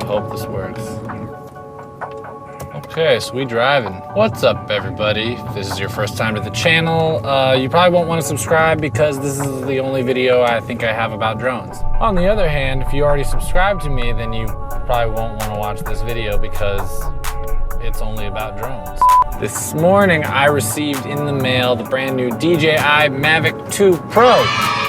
hope this works. Okay, so we driving. What's up, everybody? If this is your first time to the channel, you probably won't want to subscribe because this is the only video I think I have about drones. On the other hand, if you already subscribed to me, then you probably won't want to watch this video because it's only about drones. This morning, I received in the mail the brand new DJI Mavic 2 Pro,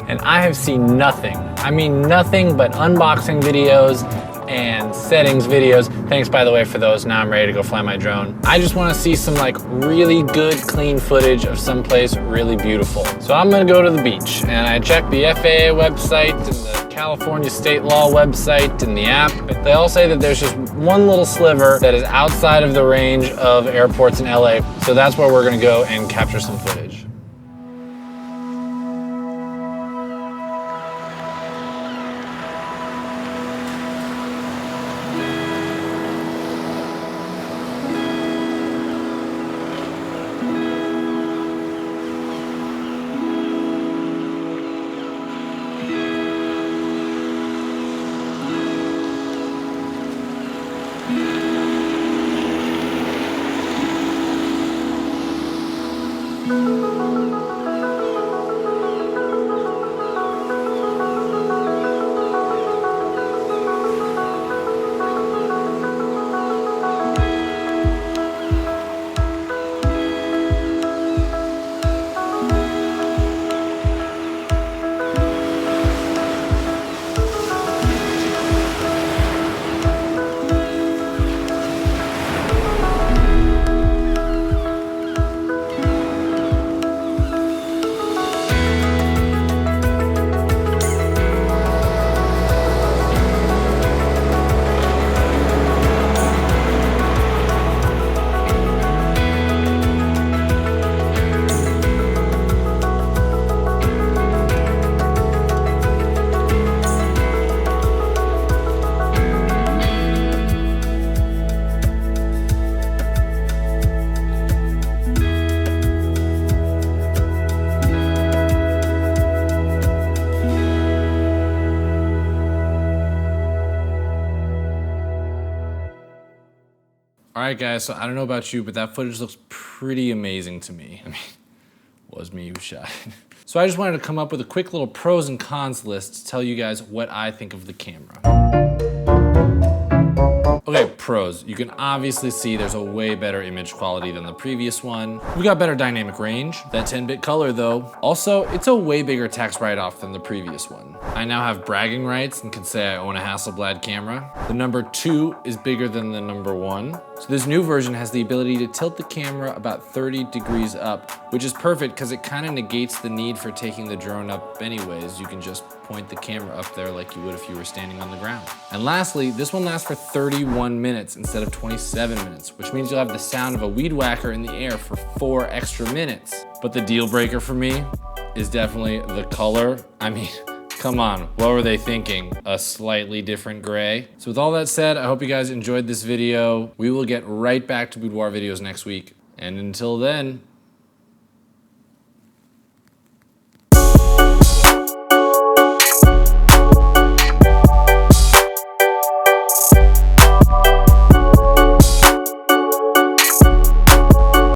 and I have seen nothing. I mean, nothing but unboxing videos and settings videos. Thanks, by the way, for those. Now I'm ready to go fly my drone. I just want to see some like really good, clean footage of someplace really beautiful. So I'm gonna go to the beach, and I checked the FAA website and the California state law website and the app. They all say that there's just one little sliver that is outside of the range of airports in LA. So that's where we're gonna go and capture some footage. All right, guys, so I don't know about you, but that footage looks pretty amazing to me. I mean, was me who shot it. So I just wanted to come up with a quick little pros and cons list to tell you guys what I think of the camera. Okay, pros. You can obviously see there's a way better image quality than the previous one. We got better dynamic range. That 10-bit color though. Also, it's a way bigger tax write-off than the previous one. I now have bragging rights and can say I own a Hasselblad camera. The number 2 is bigger than the number 1. So this new version has the ability to tilt the camera about 30 degrees up, which is perfect because it kind of negates the need for taking the drone up anyways. You can just point the camera up there like you would if you were standing on the ground. And lastly, this one lasts for 31 minutes instead of 27 minutes, which means you'll have the sound of a weed whacker in the air for 4 extra minutes. But the deal breaker for me is definitely the color. I mean, come on, what were they thinking? A slightly different gray? So with all that said, I hope you guys enjoyed this video. We will get right back to boudoir videos next week. And until then,